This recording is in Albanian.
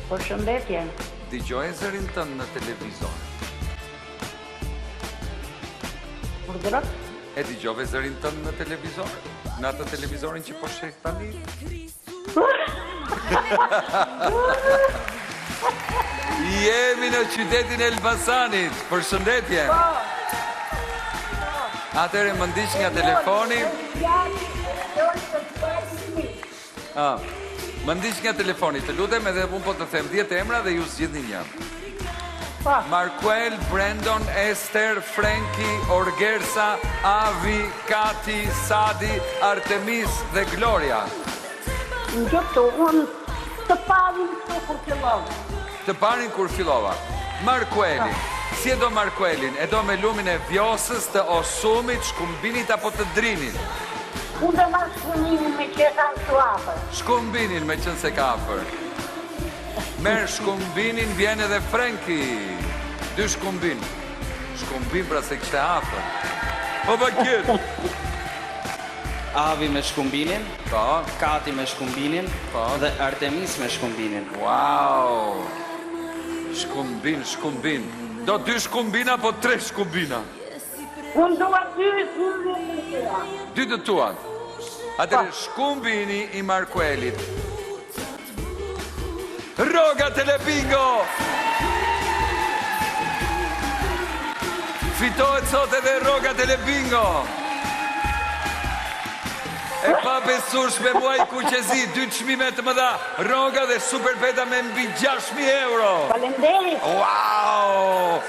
Përshëndetje. Dëgjoj zërin tënë në televizor. Urdhëro? E dëgjove zërin tënë në televizor? Në atë televizorin që po sheh tani? Jemi në qytetin e Elbasanit. Përshëndetje. Atëherë më ndiq nga telefoni. Më ndiq nga telefoni, të lutem, edhe unë po të them 10 emra dhe ju zgjidhni një. Markuel, Brandon, Ester, Frenki, Orgersa, Avi, Kati, Sadi, Artemis dhe Gloria. Në gjëtë unë të parin të kur fillova. Të parin kur fillova. Markueli. Si e do Markuelin? E do me lumin e vjosës, të osumit, shkumbinit apo të drinit? Unë dhe marrë shkumbinin me që e kanë të afër. Shkumbinin me qënë se ka afër. Merë shkumbinin, vjen edhe Frenki. 2 shkumbin. Shkumbin pra se kështë e afër. Po ba këtë. Avi me shkumbinin, Po. Kati me shkumbinin, Po. dhe Artemis me shkumbinin. Wow. Shkumbin, shkumbin. Do 2 shkumbina apo 3 shkumbina? Unë doa 2 shkumbina. 2 të tuat. Atëre shkumbini i Markuelit. Roga Telebingo! Fitohet sot edhe Roga Telebingo! E pa besurshme muaj kuqezi, 2 çmime të mëdha, Roga dhe Superbeta me mbi 6.000 euro! Faleminderit. Wow!